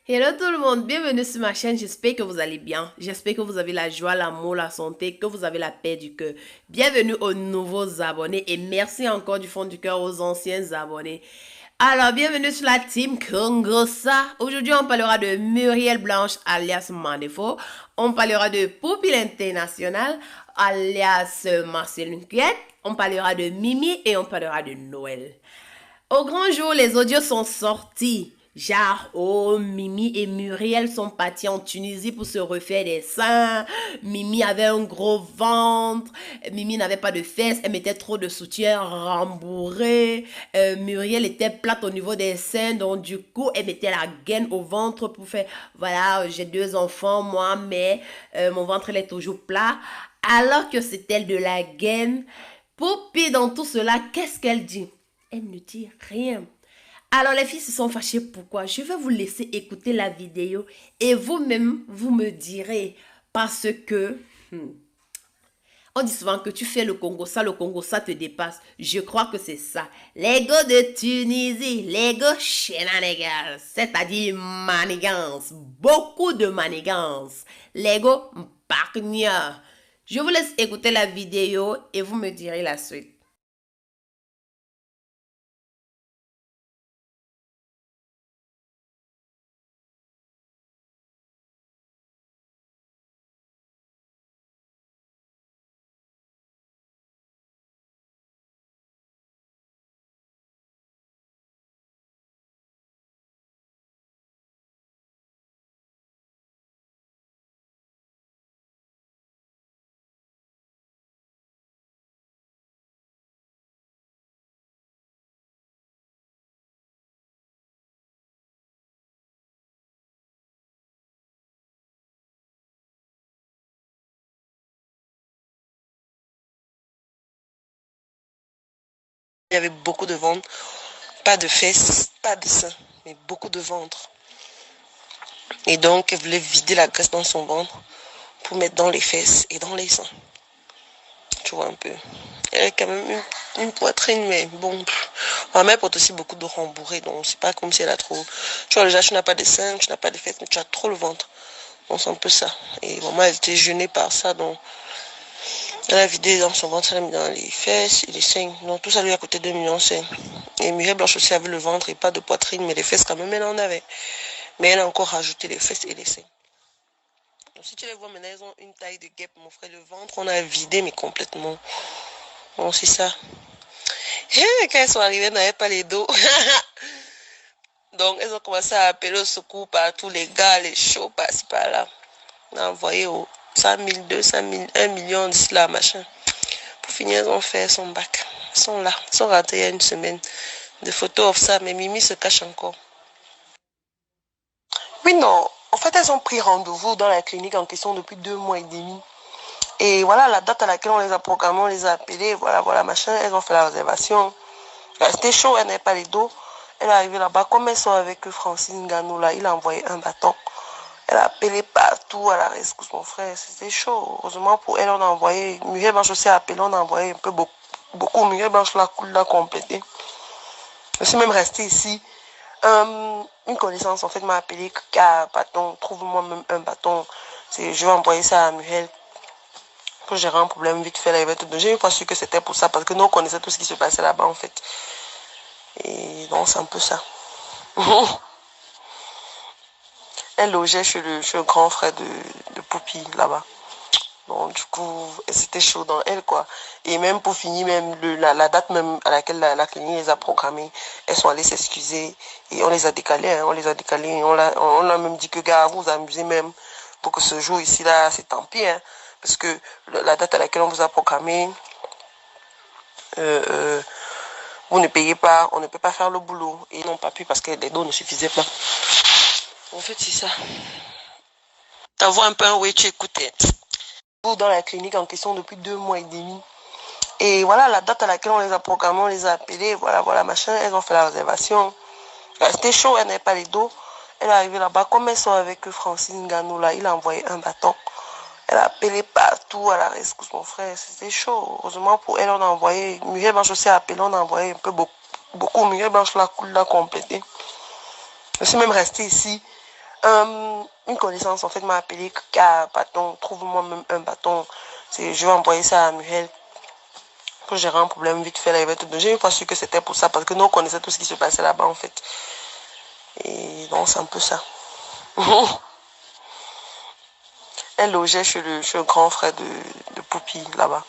Hello tout le monde, bienvenue sur ma chaîne, j'espère que vous allez bien, j'espère que vous avez la joie, l'amour, la santé, que vous avez la paix du cœur. Bienvenue aux nouveaux abonnés et merci encore du fond du cœur aux anciens abonnés. Alors, bienvenue sur la team Congosa. Aujourd'hui, on parlera de Muriel Blanche alias Mandefo, on parlera de Poupille International alias Marceline Cuette, on parlera de Mimi et on parlera de Noël. Au grand jour, les audios sont sortis. Genre, oh, Mimi et Muriel sont partis en Tunisie pour se refaire des seins. Mimi avait un gros ventre. Mimi n'avait pas de fesses. Elle mettait trop de soutien rembourré. Muriel était plate au niveau des seins. Donc, du coup, elle mettait la gaine au ventre pour faire, voilà, j'ai 2 enfants, moi, mais mon ventre, il est toujours plat. Alors que c'était de la gaine. Poupée dans tout cela, qu'est-ce qu'elle dit? Elle ne dit rien. Alors les filles se sont fâchées. Pourquoi? Je vais vous laisser écouter la vidéo et vous-même, vous me direz. Parce que on dit souvent que tu fais le Congo, ça te dépasse. Je crois que c'est ça. L'ego de Tunisie, l'ego shenanigans, c'est-à-dire manigance, beaucoup de manigance. L'ego pargna. Je vous laisse écouter la vidéo et vous me direz la suite. Il y avait beaucoup de ventre, pas de fesses, pas de seins, mais beaucoup de ventre. Et donc, elle voulait vider la graisse dans son ventre pour mettre dans les fesses et dans les seins. Tu vois un peu. Elle a quand même une poitrine, mais bon. Ma mère porte aussi beaucoup de rembourrés, donc c'est pas comme si elle a trop. Tu vois, déjà, tu n'as pas de seins, tu n'as pas de fesses, mais tu as trop le ventre. Donc c'est un peu ça. Et maman, elle était gênée par ça, donc elle a vidé dans son ventre, elle a mis dans les fesses et les seins. Donc tout ça lui a coûté 2,5 millions. Et Mireille Blanche aussi avait le ventre et pas de poitrine, mais les fesses quand même, elle en avait. Mais elle a encore rajouté les fesses et les seins. Donc si tu les vois maintenant, elles ont une taille de guêpe, mon frère. Le ventre, on a vidé, mais complètement. Bon, c'est ça. Et quand elles sont arrivées, elles n'avaient pas les dos. Donc elles ont commencé à appeler au secours par tous les gars, les shows, par-ci, par-là. On a envoyé au 100 000, 200 000, 1 million d'ici là, machin. Pour finir, elles ont fait son bac. Elles sont là. Elles sont rentrées il y a une semaine. Des photos of ça, mais Mimi se cache encore. Oui, non. En fait, elles ont pris rendez-vous dans la clinique en question depuis 2 mois et demi. Et voilà, la date à laquelle on les a programmés, on les a appelés, voilà, voilà, machin. Elles ont fait la réservation. C'était chaud, elles n'avaient pas les dos. Elle est arrivée là-bas, comme elles sont avec Francine Ganou, là, il a envoyé un bâton. Elle a appelé partout à la rescousse, mon frère. C'était chaud. Heureusement pour elle, on a envoyé. Muriel Blanche aussi a appelé, on a envoyé un peu beaucoup. Muriel Blanche l'a complété. Je suis même restée ici. Une connaissance, en fait, m'a appelé car bâton, trouve-moi même un bâton. Je vais envoyer ça à Muriel. Quand j'aurai un problème, vite fait, là, il va te donner. J'ai pas su que c'était pour ça parce que nous, on connaissait tout ce qui se passait là-bas, en fait. Et donc, c'est un peu ça. Elle logeait chez le grand frère de Poupie, là-bas. Donc, du coup, c'était chaud dans elle, quoi. Et même pour finir, même la date même à laquelle la clinique les a programmées, elles sont allées s'excuser et on les a décalées, hein, on les a décalées. Et on a même dit que, gars, vous vous amusez même pour que ce jour ici, là, c'est tant pis, hein, parce que la date à laquelle on vous a programmé, euh, euh, vous ne payez pas, on ne peut pas faire le boulot. Et ils n'ont pas pu parce que les dons ne suffisaient pas. En fait, c'est ça. Ta voix un peu un oui, tu écoutes. Dans la clinique en question depuis 2 mois et demi. Et voilà, la date à laquelle on les a programmés, on les a appelés, voilà, voilà, machin. Elles ont fait la réservation. C'était chaud, elles n'avaient pas les dos. Elle est arrivée là-bas, comme elles sont avec Francine Ganou, là, il a envoyé un bâton. Elle a appelé partout à la rescousse, mon frère. C'était chaud. Heureusement pour elle, on a envoyé. Muriel Blanche aussi a appelé, on a envoyé un peu beaucoup. Muriel Blanche l'a complété. Je suis même restée ici. Une connaissance en fait m'a appelé car bâton, trouve-moi même un bâton. Je vais envoyer ça à Muhel pour gérer un problème vite fait. Là, j'ai une fois su que c'était pour ça parce que nous on connaissait tout ce qui se passait là-bas en fait. Et donc c'est un peu ça. Elle logeait chez le grand frère de Poupie là-bas.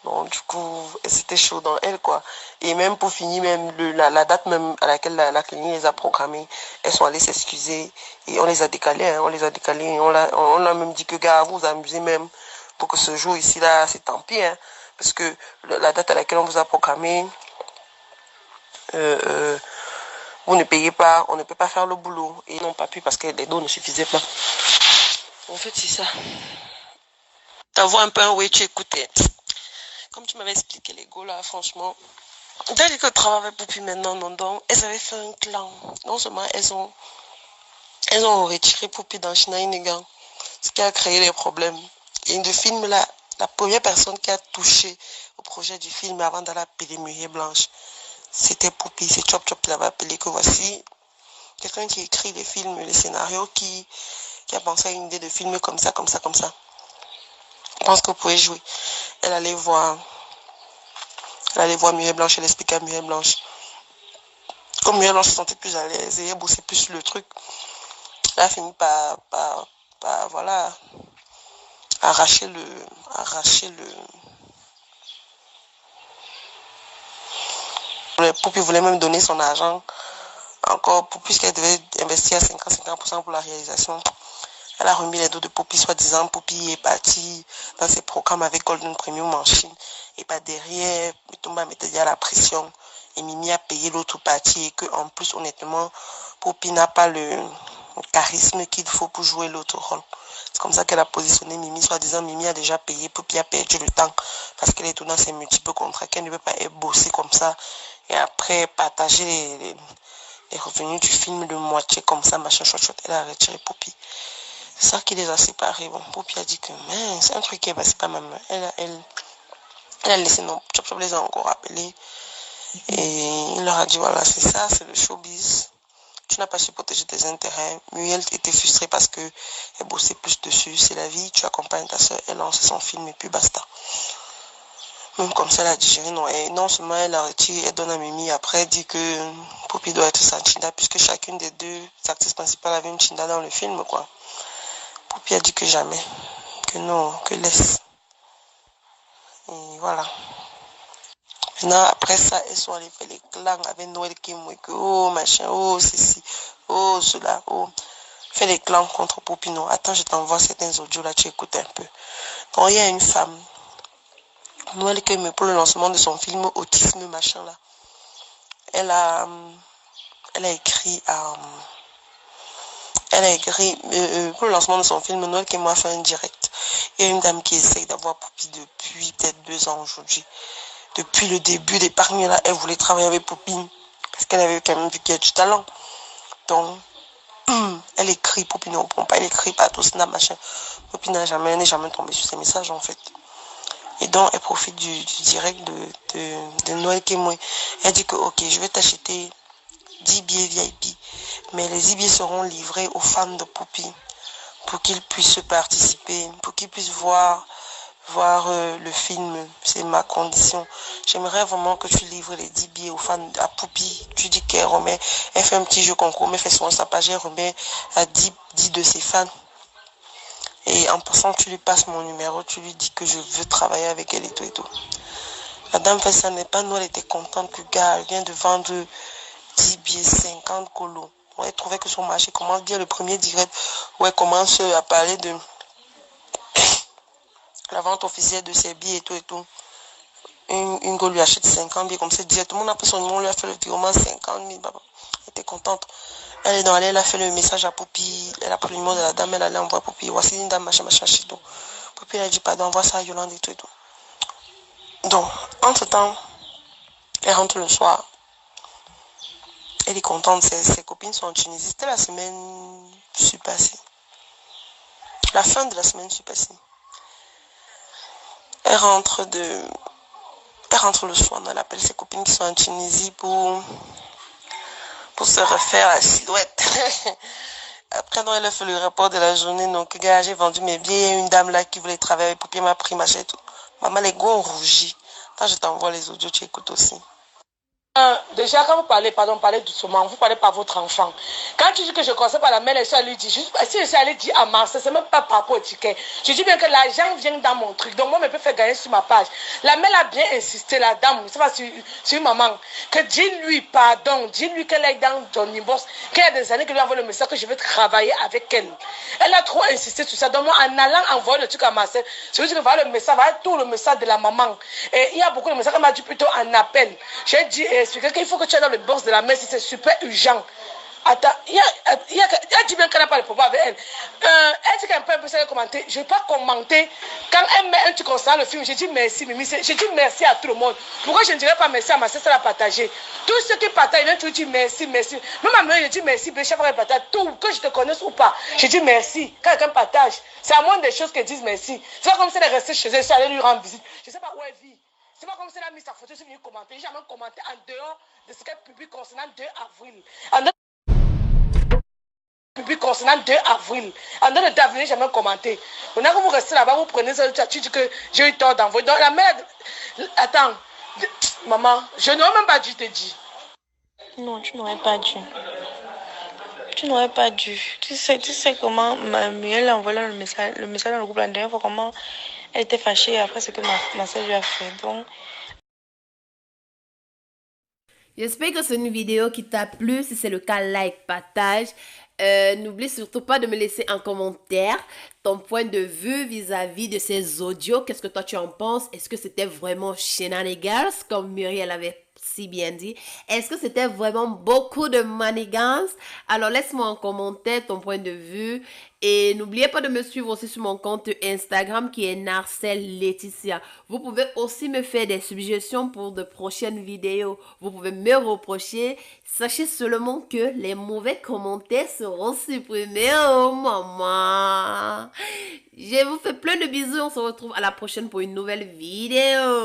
Donc du coup, c'était chaud dans elle quoi. Et même pour finir, même la date même à laquelle la clinique les a programmés, elles sont allées s'excuser et on les a décalées, hein, on les a décalées et on a même dit que gars, vous vous amusez même pour que ce jour ici là, c'est tant pis, hein, parce que la date à laquelle on vous a programmé, vous ne payez pas, on ne peut pas faire le boulot et ils n'ont pas pu parce que les dons ne suffisaient pas. En fait, c'est ça. T'as un peu un way tu écoutais. Comme tu m'avais expliqué les go là, franchement. Dès que je travaillais Poupie maintenant, non, donc, elles avaient fait un clan. Non seulement elles ont retiré Poupie dans Shinaïnegan, ce qui a créé des problèmes. Et le film là, la première personne qui a touché au projet du film avant d'aller appeler Murier Blanche, c'était Poupie. C'est Chop Chop qui l'avait appelé que voici quelqu'un qui écrit les films, les scénarios, qui a pensé à une idée de film comme ça, comme ça, comme ça. Je pense que vous pouvez jouer. Elle allait voir Muriel Blanche, elle expliquait à Muriel Blanche. Comme Muriel Blanche se sentait plus à l'aise et elle bossait plus le truc, elle a fini par voilà, arracher le. Poupie voulait même donner son argent encore, puisqu'elle devait investir à 50% pour la réalisation. Elle a remis les dos de Poupie, soi-disant. Poupie est partie dans ses programmes avec Golden Premium en Chine. Et pas derrière, Mitumba mettait déjà la pression. Et Mimi a payé l'autre partie. Et que, en plus, honnêtement, Poupie n'a pas le charisme qu'il faut pour jouer l'autre rôle. C'est comme ça qu'elle a positionné Mimi, soi-disant. Mimi a déjà payé, Poupie a perdu le temps. Parce qu'elle est tout dans ses multiples contrats, qu'elle ne veut pas être bossée comme ça. Et après, partager les revenus du film de moitié comme ça, machin, chouette. Elle a retiré Poupie. C'est ça qui les a séparés. Bon, Poupie a dit que c'est un truc qui est passé par ma main. Elle a laissé non, Chop Chop les a encore appelés. Et il leur a dit voilà, c'est ça, c'est le showbiz. Tu n'as pas su protéger tes intérêts. Muriel était frustrée parce qu'elle bossait plus dessus. C'est la vie, tu accompagnes ta soeur, elle lance son film et puis basta. Même comme ça, elle a digéré, non. Et non seulement elle a retiré, elle donne à Mimi. Après, elle dit que Poupie doit être sa chinda puisque chacune des deux actrices principales avait une chinda dans le film, quoi. Poupie a dit que jamais, que non, que laisse. Et voilà. Maintenant, après ça, elles sont allées faire les clans avec Noël Kimwe, que oh machin, oh ceci, oh cela, oh. Fais les clans contre Poupie, non. Attends, je t'envoie certains audios là, tu écoutes un peu. Quand il y a une femme, Noël Kimwe, pour le lancement de son film Autisme, machin là, elle a écrit pour le lancement de son film, Noël qui m'a fait un direct. Il y a une dame qui essaye d'avoir Poupie depuis peut-être 2 ans aujourd'hui. Depuis le début d'épargne là, elle voulait travailler avec Poupie parce qu'elle avait quand même vu qu'il y a du talent. Donc, elle écrit, Poupie ne répond pas, elle écrit partout, snap, machin. Poupie n'est jamais tombée sur ses messages en fait. Et donc, elle profite du direct de Noël Kemoy. Elle dit que ok, je vais t'acheter 10 billets VIP, mais les 10 billets seront livrés aux fans de Poupie pour qu'ils puissent participer, pour qu'ils puissent voir le film. C'est ma condition. J'aimerais vraiment que tu livres les 10 billets aux fans à Poupie. Tu dis qu'elle remet, elle fait un petit jeu concours, mais fait souvent sa page, elle remet à 10 de ses fans. Et en passant, tu lui passes mon numéro, tu lui dis que je veux travailler avec elle et tout et tout. La dame fait ça, n'est pas nous, elle était contente que le gars vient de vendre 10 billets, 50 colos. Elle trouvait que son marché commence bien le premier direct où elle commence à parler de la vente officielle de ses billets et tout et tout. Une go lui achète 50 billets comme ça, direct. Tout le monde a pris son numéro, on lui a fait le virement 50 000. Elle était contente. Elle est dans elle a fait le message à Poupie. Elle a pris le numéro de la dame, elle allait envoyer Poupie. Voici une dame, machin, chez tout. Poupie, elle a dit, pardon, envoie ça à Yolande et tout et tout. Donc, entre temps, elle rentre le soir. Elle est contente, ses copines sont en Tunisie. C'était la semaine passée. La fin de la semaine passée. Elle rentre le soir, elle appelle ses copines qui sont en Tunisie pour se refaire la silhouette. Après, quand elle a fait le rapport de la journée, donc, gars, j'ai vendu mes billets, une dame là qui voulait travailler avec Poupée m'a pris, machin et tout. Maman, les gars ont rougi. Quand je t'envoie les audios, tu écoutes aussi. Déjà, quand vous parlez, pardon, parlez doucement, vous parlez par votre enfant. Quand tu dis que je conseille par la mère, elle suis allée dire, si je suis allée dire à Marseille, c'est même pas par rapport au ticket. Je dis bien que l'argent vient dans mon truc, donc moi, je peux faire gagner sur ma page. La mère a bien insisté, la dame, c'est pas sur maman, que dis-lui pardon, dis-lui qu'elle est dans ton inbox, qu'il y a des années qu'elle lui envoie le message que je veux travailler avec elle. Elle a trop insisté sur ça, donc moi, en allant envoyer le truc à Marseille, je veux dire que voilà le message, voilà tout le message de la maman. Et il y a beaucoup de messages qu'elle m'a dit plutôt en appel. J'ai dit, expliquer qu'il faut que tu ailles dans le box de la mère si c'est super urgent. Attends, il a dit bien qu'elle n'a pas de problème avec elle. Elle dit qu'elle peut commenter. Je ne vais pas commenter. Quand elle met un truc concernant le film, je dis merci, Mimi. Je dis merci à tout le monde. Pourquoi je ne dirais pas merci à ma sœur, ça l'a partagé. Tous ceux qui partagent, ils vont dire merci, merci. Même à moi, je dis merci, chaque fois qu'elle partage, tout, que je te connaisse ou pas, je dis merci. Quand quelqu'un partage, c'est à moi des choses qu'elle disent merci. C'est pas comme si elle est restée chez elle, si elle allait lui rendre visite. Je ne sais pas où elle vit. C'est pas comme si elle a mis sa photo, je suis venue commenter. J'ai jamais commenté en dehors de ce qu'elle publie concernant 2 avril. En dehors publie concernant 2 avril. En dehors de 2 avril, j'ai jamais commenté. Maintenant que vous restez là-bas, vous prenez ça, tu dis que j'ai eu tort d'envoyer. Donc la mère, attends, maman, je n'aurais même pas dû te dire. Non, tu n'aurais pas dû. Tu n'aurais pas dû. Tu sais comment elle a envoyé le message dans le groupe la dernière fois, comment elle était fâchée après ce que ma soeur lui a fait. Donc, J'espère que c'est une vidéo qui t'a plu. Si c'est le cas, like, partage. N'oublie surtout pas de me laisser un commentaire ton point de vue vis-à-vis de ces audios. Qu'est-ce que toi tu en penses? Est-ce que c'était vraiment shenanigans comme Muriel avait si bien dit? Est-ce que c'était vraiment beaucoup de manigances? Alors laisse-moi en commentaire ton point de vue. Et n'oubliez pas de me suivre aussi sur mon compte Instagram qui est Narcel Laetitia. Vous pouvez aussi me faire des suggestions pour de prochaines vidéos. Vous pouvez me reprocher. Sachez seulement que les mauvais commentaires seront supprimés. Oh maman. Je vous fais plein de bisous. On se retrouve à la prochaine pour une nouvelle vidéo.